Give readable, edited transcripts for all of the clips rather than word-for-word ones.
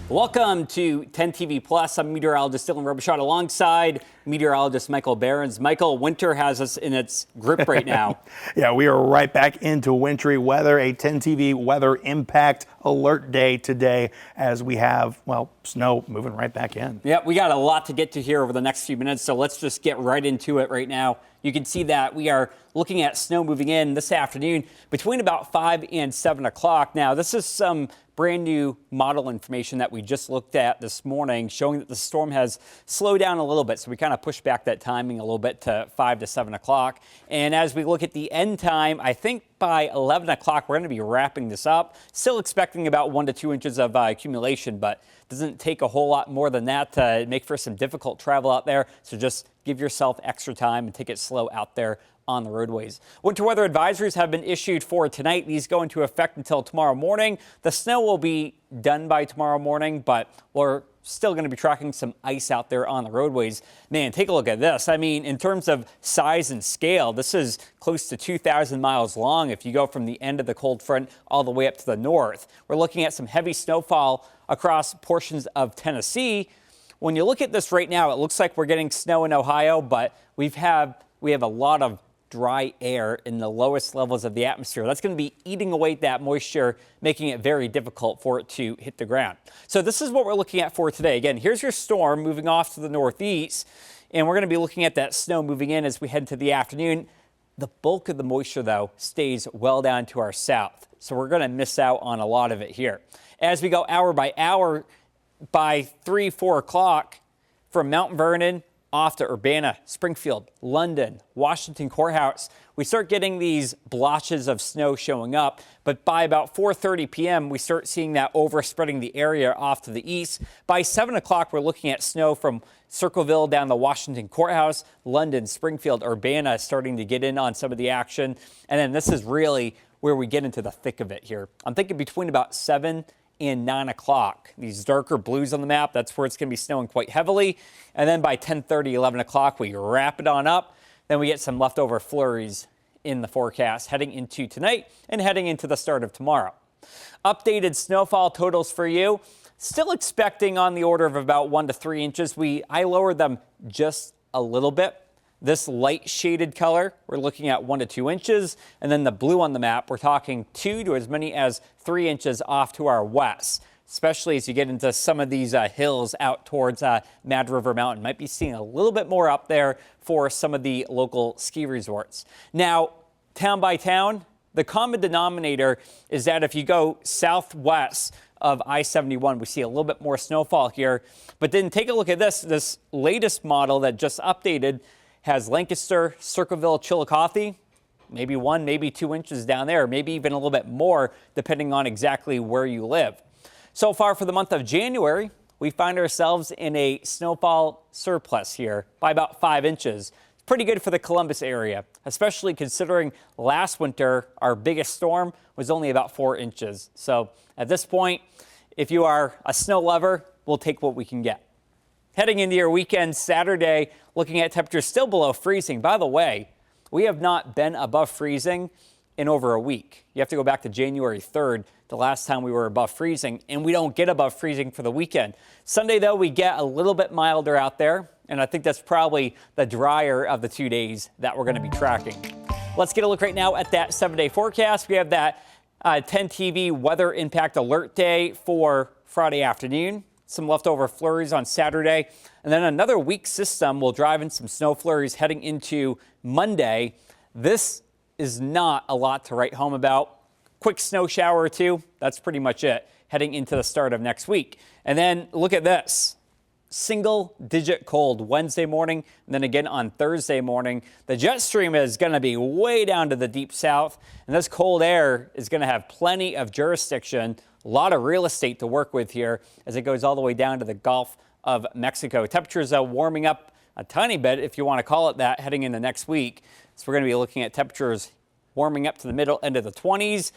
Welcome to 10 TV Plus. I'm meteorologist Dylan Robichaud alongside meteorologist Michael Behrens. Michael, winter has us in its grip right now. Yeah, we are right back into wintry weather. A 10 TV weather impact alert day today as we have, well, snow moving right back in. Yeah, we got a lot to get to here over the next few minutes, so let's just get right into it right now. You can see that we are looking at snow moving in this afternoon between about 5 and 7 o'clock. Now, this is some brand new model information that we just looked at this morning showing that the storm has slowed down a little bit. So we kind of pushed back that timing a little bit to 5 to 7 o'clock. And as we look at the end time, I think by 11 o'clock, we're going to be wrapping this up. Still expecting about 1 to 2 inches of accumulation, but doesn't take a whole lot more than that to make for some difficult travel out there. So just give yourself extra time and take it slow out there on the roadways. Winter weather advisories have been issued for tonight. These go into effect until tomorrow morning. The snow will be done by tomorrow morning, but we're still going to be tracking some ice out there on the roadways. Man, take a look at this. I mean, in terms of size and scale, this is close to 2,000 miles long if you go from the end of the cold front all the way up to the north. We're looking at some heavy snowfall across portions of Tennessee. When you look at this right now, it looks like we're getting snow in Ohio, but we have a lot of dry air in the lowest levels of the atmosphere. That's going to be eating away at that moisture, making it very difficult for it to hit the ground. So this is what we're looking at for today. Again, here's your storm moving off to the northeast, and we're going to be looking at that snow moving in as we head into the afternoon. The bulk of the moisture, though, stays well down to our south, so we're going to miss out on a lot of it here. As we go hour by hour, by 3, 4 o'clock, from Mount Vernon off to Urbana, Springfield, London, Washington Courthouse, we start getting these blotches of snow showing up. But by about 4:30 p.m., we start seeing that overspreading the area off to the east. By 7 o'clock, we're looking at snow from Circleville down the Washington Courthouse, London, Springfield, Urbana starting to get in on some of the action. And then this is really where we get into the thick of it here. I'm thinking between about 7 and 9 o'clock. These darker blues on the map, that's where it's going to be snowing quite heavily. And then by 10:30, 11 o'clock, we wrap it on up. Then we get some leftover flurries in the forecast heading into tonight and heading into the start of tomorrow. Updated snowfall totals for you. Still expecting on the order of about 1 to 3 inches. I lowered them just a little bit. This light shaded color, we're looking at 1 to 2 inches. And then the blue on the map, we're talking 2 to as many as 3 inches off to our west, especially as you get into some of these hills out towards Mad River Mountain. Might be seeing a little bit more up there for some of the local ski resorts. Now, town by town, the common denominator is that if you go southwest of I-71, we see a little bit more snowfall here. But then take a look at this latest model that just updated has Lancaster, Circleville, Chillicothe, maybe 1, maybe 2 inches down there, maybe even a little bit more, depending on exactly where you live. So far for the month of January, we find ourselves in a snowfall surplus here by about 5 inches. Pretty good for the Columbus area, especially considering last winter, our biggest storm was only about 4 inches. So at this point, if you are a snow lover, we'll take what we can get. Heading into your weekend, Saturday, looking at temperatures still below freezing. By the way, we have not been above freezing in over a week. You have to go back to January 3rd, the last time we were above freezing, and we don't get above freezing for the weekend. Sunday, though, we get a little bit milder out there, and I think that's probably the drier of the 2 days that we're going to be tracking. Let's get a look right now at that 7-day forecast. We have that 10 TV weather impact alert day for Friday afternoon. Some leftover flurries on Saturday, and then another weak system will drive in some snow flurries heading into Monday. This is not a lot to write home about. Quick snow shower or two, that's pretty much it heading into the start of next week. And then look at this. Single-digit cold Wednesday morning, and then again on Thursday morning. The jet stream is going to be way down to the deep south, and this cold air is going to have plenty of jurisdiction, a lot of real estate to work with here as it goes all the way down to the Gulf of Mexico. Temperatures are warming up a tiny bit, if you want to call it that, heading into next week. So we're going to be looking at temperatures warming up to the middle end of the 20s.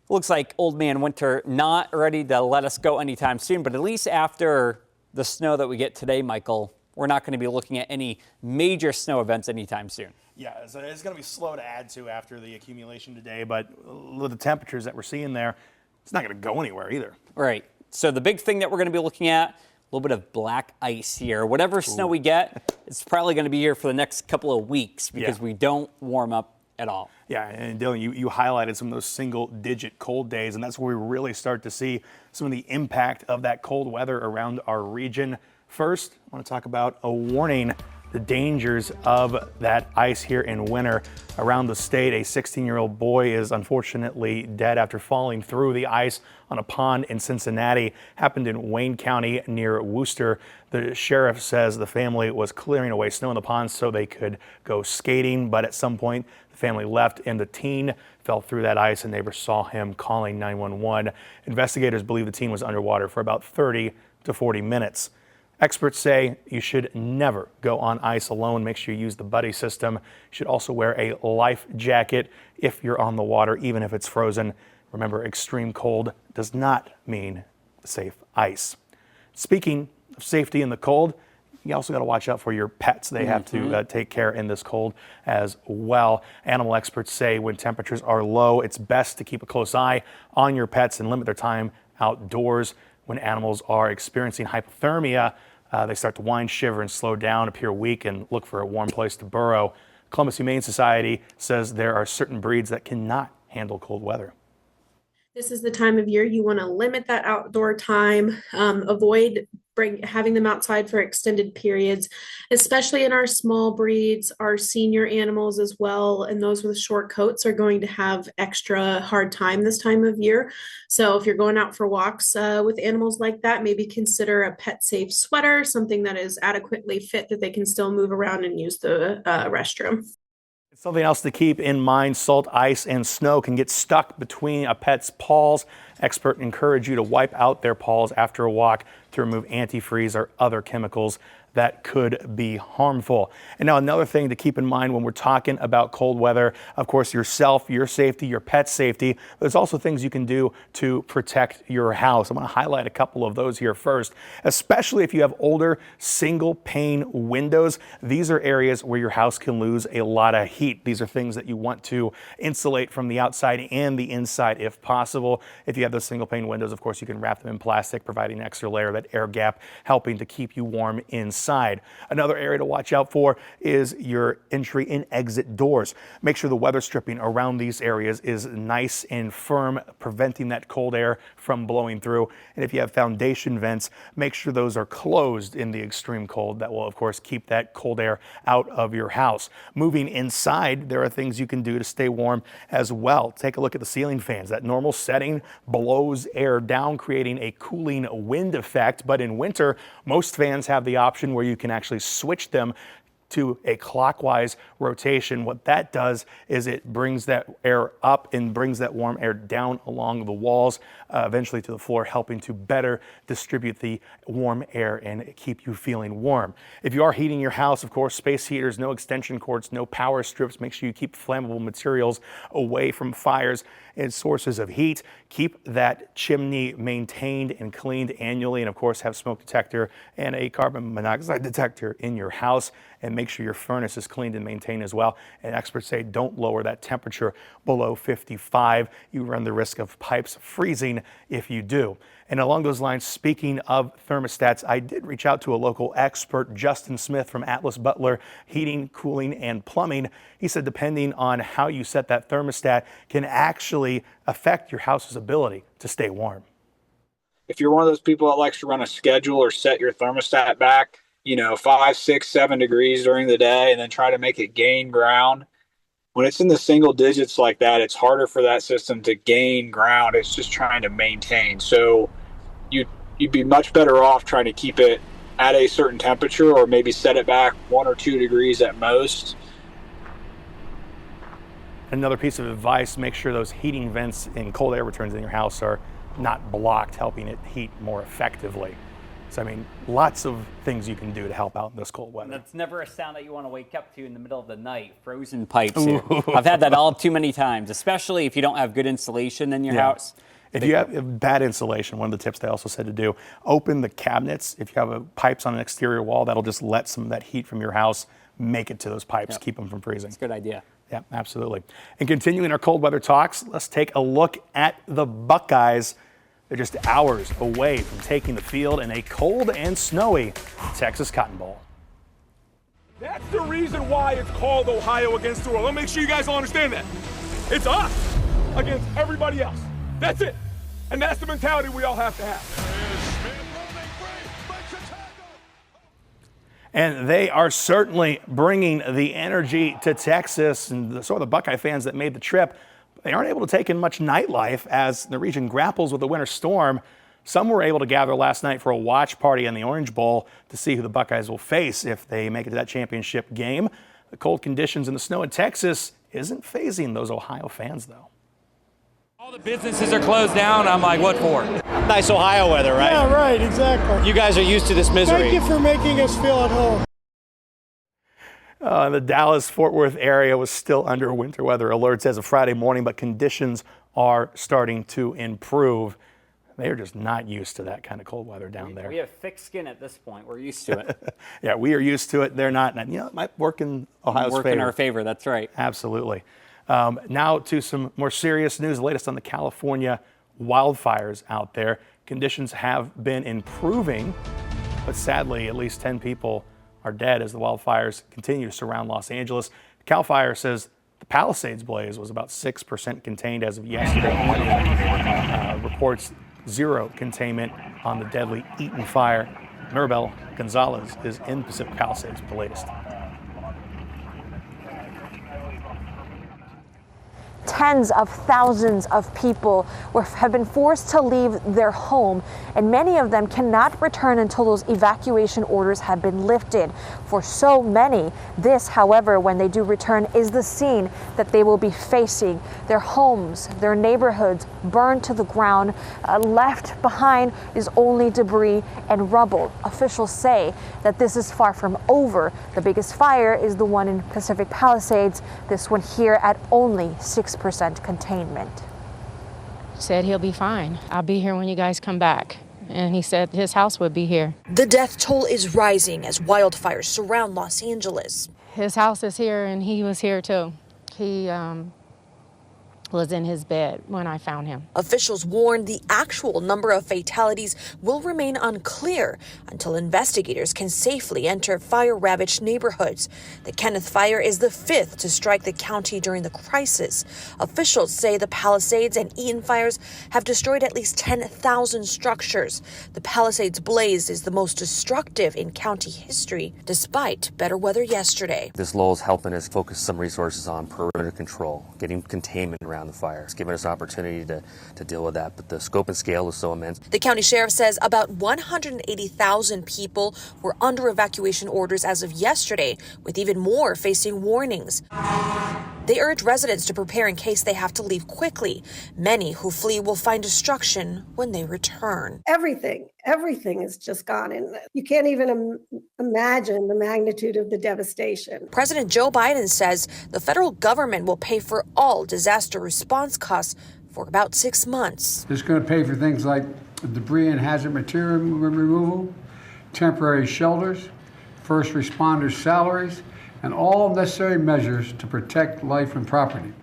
Looks like old man winter not ready to let us go anytime soon, but at least after the snow that we get today, Michael, we're not going to be looking at any major snow events anytime soon. Yeah, it's going to be slow to add to after the accumulation today, but with the temperatures that we're seeing there, it's not going to go anywhere either. Right. So the big thing that we're going to be looking at, a little bit of black ice here. Whatever snow we get, it's probably going to be here for the next couple of weeks because we don't warm up at all. Yeah, and Dylan, you highlighted some of those single-digit cold days, and that's where we really start to see some of the impact of that cold weather around our region. First, I want to talk about a warning, the dangers of that ice here in winter around the state. A 16-year-old boy is unfortunately dead after falling through the ice on a pond in Cincinnati. Happened in Wayne County near Worcester. The sheriff says the family was clearing away snow in the pond so they could go skating, but at some point the family left and the teen fell through that ice and neighbors saw him, calling 911. Investigators believe the teen was underwater for about 30 to 40 minutes. Experts say you should never go on ice alone. Make sure you use the buddy system. You should also wear a life jacket if you're on the water, even if it's frozen. Remember, extreme cold does not mean safe ice. Speaking of safety in the cold, you also got to watch out for your pets. They have to take care in this cold as well. Animal experts say when temperatures are low, it's best to keep a close eye on your pets and limit their time outdoors. When animals are experiencing hypothermia, they start to whine, shiver, and slow down, appear weak, and look for a warm place to burrow. Columbus Humane Society says there are certain breeds that cannot handle cold weather. This is the time of year you want to limit that outdoor time, avoid having them outside for extended periods, especially in our small breeds. Our senior animals as well, and those with short coats are going to have extra hard time this time of year. So if you're going out for walks with animals like that, maybe consider a pet safe sweater, something that is adequately fit that they can still move around and use the restroom. Something else to keep in mind, salt, ice, and snow can get stuck between a pet's paws. Experts encourage you to wipe out their paws after a walk to remove antifreeze or other chemicals that could be harmful. And now another thing to keep in mind when we're talking about cold weather, of course, yourself, your safety, your pet's safety, but there's also things you can do to protect your house. I'm going to highlight a couple of those here first, especially if you have older single pane windows. These are areas where your house can lose a lot of heat. These are things that you want to insulate from the outside and the inside if possible. If you have those single pane windows, of course, you can wrap them in plastic, providing an extra layer, that air gap, helping to keep you warm inside. Another area to watch out for is your entry and exit doors. Make sure the weather stripping around these areas is nice and firm, preventing that cold air from blowing through. And if you have foundation vents, make sure those are closed in the extreme cold. That will, of course, keep that cold air out of your house. Moving inside, there are things you can do to stay warm as well. Take a look at the ceiling fans. That normal setting blows air down, creating a cooling wind effect. But in winter, most fans have the option where you can actually switch them to a clockwise rotation. What that does is it brings that air up and brings that warm air down along the walls, eventually to the floor, helping to better distribute the warm air and keep you feeling warm. If you are heating your house, of course, space heaters, no extension cords, no power strips. Make sure you keep flammable materials away from fires and sources of heat. Keep that chimney maintained and cleaned annually, and of course have smoke detector and a carbon monoxide detector in your house, and make sure your furnace is cleaned and maintained as well. And experts say don't lower that temperature below 55. You run the risk of pipes freezing if you do. And along those lines, speaking of thermostats, I did reach out to a local expert, Justin Smith from Atlas Butler Heating, Cooling, and Plumbing. He said depending on how you set that thermostat can actually affect your house's ability to stay warm. If you're one of those people that likes to run a schedule or set your thermostat back, 5, 6, 7 degrees during the day and then try to make it gain ground, when it's in the single digits like that, it's harder for that system to gain ground. It's just trying to maintain. So you'd be much better off trying to keep it at a certain temperature, or maybe set it back 1 or 2 degrees at most. Another piece of advice, make sure those heating vents and cold air returns in your house are not blocked, helping it heat more effectively. So, lots of things you can do to help out in this cold weather. That's never a sound that you want to wake up to in the middle of the night. Frozen pipes here. I've had that all too many times, especially if you don't have good insulation in your house. If you have bad insulation, one of the tips they also said to do, open the cabinets. If you have pipes on an exterior wall, that'll just let some of that heat from your house make it to those pipes, keep them from freezing. That's a good idea. Yeah, absolutely. And continuing our cold weather talks, let's take a look at the Buckeyes. They're just hours away from taking the field in a cold and snowy Texas Cotton Bowl. That's the reason why it's called Ohio against the world. Let me make sure you guys all understand that. It's us against everybody else. That's it. And that's the mentality we all have to have. And they are certainly bringing the energy to Texas, and so are the Buckeye fans that made the trip. They aren't able to take in much nightlife as the region grapples with a winter storm. Some were able to gather last night for a watch party in the Orange Bowl to see who the Buckeyes will face if they make it to that championship game. The cold conditions and the snow in Texas isn't fazing those Ohio fans, though. All the businesses are closed down. I'm like, what for? Nice Ohio weather, right? Yeah, right, exactly. You guys are used to this misery. Thank you for making us feel at home. The Dallas-Fort Worth area was still under winter weather alerts as of Friday morning, but conditions are starting to improve. They're just not used to that kind of cold weather down there. We have thick skin at this point. We're used to it. Yeah, we are used to it. They're not. And, it might work in Ohio's favor. Work in our favor. That's right. Absolutely. Now to some more serious news. The latest on the California wildfires out there. Conditions have been improving, but sadly, at least 10 people are dead as the wildfires continue to surround Los Angeles. CAL FIRE says the Palisades blaze was about 6% contained as of yesterday morning. Reports zero containment on the deadly Eaton fire. Mirabel Gonzalez is in Pacific Palisades with the latest. Tens of thousands of people have been forced to leave their home, and many of them cannot return until those evacuation orders have been lifted. For so many, this, however, when they do return, is the scene that they will be facing. Their homes, their neighborhoods burned to the ground. Left behind is only debris and rubble. Officials say that this is far from over. The biggest fire is the one in Pacific Palisades, this one here at only 6% containment. Said he'll be fine. I'll be here when you guys come back. And he said his house would be here. The death toll is rising as wildfires surround Los Angeles. His house is here and he was here too. He was in his bed when I found him. Officials warn the actual number of fatalities will remain unclear until investigators can safely enter fire-ravaged neighborhoods. The Kenneth Fire is the fifth to strike the county during the crisis. Officials say the Palisades and Eaton fires have destroyed at least 10,000 structures. The Palisades blaze is the most destructive in county history, despite better weather yesterday. This lull is helping us focus some resources on perimeter control, getting containment around the fire. It's given us an opportunity to deal with that, but the scope and scale is so immense. The county sheriff says about 180,000 people were under evacuation orders as of yesterday, with even more facing warnings. They urge residents to prepare in case they have to leave quickly. Many who flee will find destruction when they return. Everything is just gone, and you can't even imagine the magnitude of the devastation. President Joe Biden says the federal government will pay for all disaster response costs for about 6 months. It's going to pay for things like debris and hazard material removal, temporary shelters, first responders' salaries, and all necessary measures to protect life and property.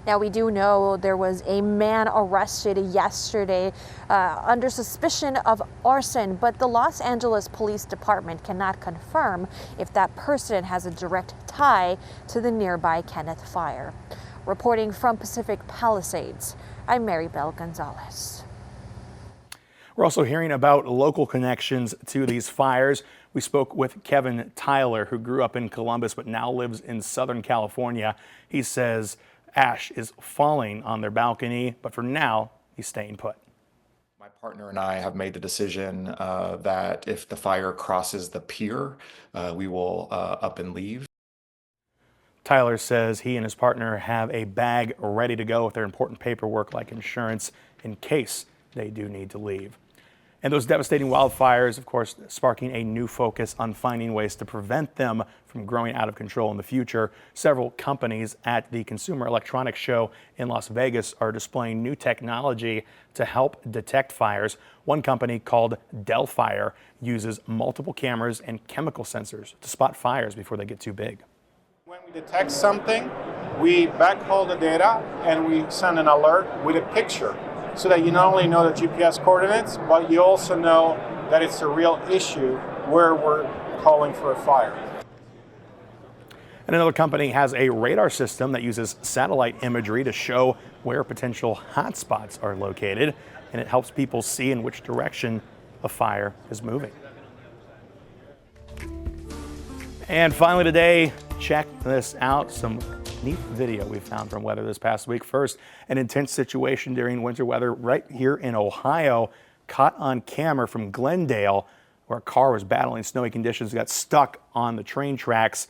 Now, we do know there was a man arrested yesterday under suspicion of arson, but the Los Angeles Police Department cannot confirm if that person has a direct tie to the nearby Kenneth Fire. Reporting from Pacific Palisades, I'm Maribel Gonzalez. We're also hearing about local connections to these fires. We spoke with Kevin Tyler, who grew up in Columbus but now lives in Southern California. He says ash is falling on their balcony, but for now, he's staying put. My partner and I have made the decision that if the fire crosses the pier, we will up and leave. Tyler says he and his partner have a bag ready to go with their important paperwork like insurance in case they do need to leave. And those devastating wildfires, of course, sparking a new focus on finding ways to prevent them from growing out of control in the future. Several companies at the Consumer Electronics Show in Las Vegas are displaying new technology to help detect fires. One company called Delfire uses multiple cameras and chemical sensors to spot fires before they get too big. When we detect something, we backhaul the data and we send an alert with a picture so that you not only know the GPS coordinates, but you also know that it's a real issue where we're calling for a fire. And another company has a radar system that uses satellite imagery to show where potential hotspots are located, and it helps people see in which direction a fire is moving. And finally today, check this out. Some neat video we found from weather this past week. First, an intense situation during winter weather right here in Ohio, caught on camera from Glendale, where a car was battling snowy conditions, got stuck on the train tracks,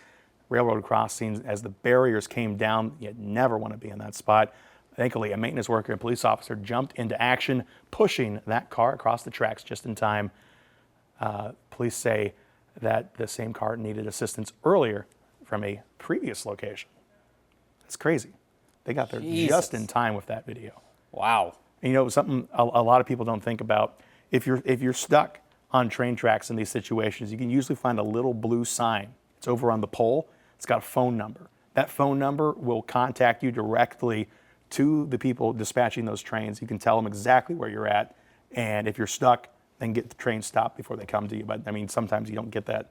railroad crossings as the barriers came down. You never want to be in that spot. Thankfully, a maintenance worker and police officer jumped into action, pushing that car across the tracks just in time. Police say that the same car needed assistance earlier from a previous location. It's crazy. They got there just in time with that video. Wow. And you know, something a lot of people don't think about, if you're stuck on train tracks in these situations, you can usually find a little blue sign. It's over on the pole. It's got a phone number. That phone number will contact you directly to the people dispatching those trains. You can tell them exactly where you're at, and if you're stuck, then get the train stopped before they come to you. But I mean, sometimes you don't get that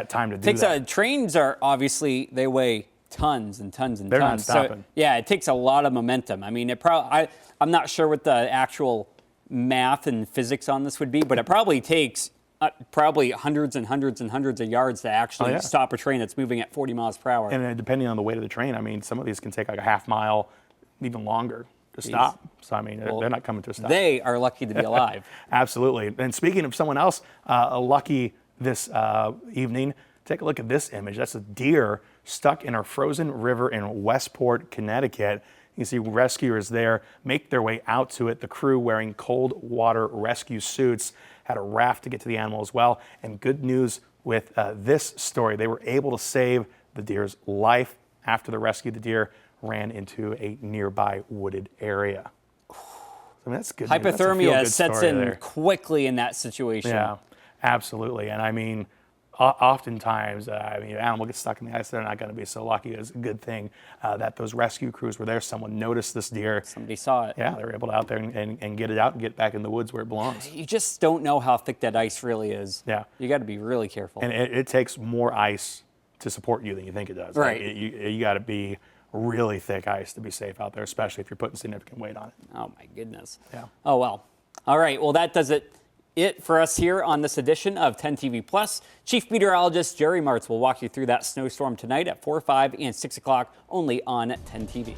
time to do that. Trains are obviously, they weigh tons and tons and They're tons. not stopping. So, yeah, it takes a lot of momentum. I mean, I'm not sure what the actual math and physics on this would be, but it probably takes probably hundreds and hundreds and hundreds of yards to actually stop a train that's moving at 40 miles per hour. And depending on the weight of the train, I mean, some of these can take like a half mile, even longer to stop. So, I mean, they're not coming to a stop. They are lucky to be alive. Absolutely. And speaking of someone else lucky this evening, take a look at this image. That's a deer stuck in a frozen river in Westport, Connecticut. You can see rescuers there make their way out to it. The crew wearing cold water rescue suits had a raft to get to the animal as well. And good news with this story, they were able to save the deer's life. After the rescue, the deer ran into a nearby wooded area. I mean, that's good. Hypothermia sets in quickly in that situation. Yeah, absolutely. And I mean, oftentimes, an animal gets stuck in the ice, they're not going to be so lucky. It's a good thing that those rescue crews were there. Someone noticed this deer. Somebody saw it. Yeah, they were able to out there and get it out and get it back in the woods where it belongs. You just don't know how thick that ice really is. Yeah. You got to be really careful. And it takes more ice to support you than you think it does. Right. Like, you got to be really thick ice to be safe out there, especially if you're putting significant weight on it. Oh, my goodness. Yeah. Oh, well. All right. Well, that does it for us here on this edition of 10 TV Plus. Chief Meteorologist Jerry Martz will walk you through that snowstorm tonight at 4, 5, and 6 o'clock only on 10 TV.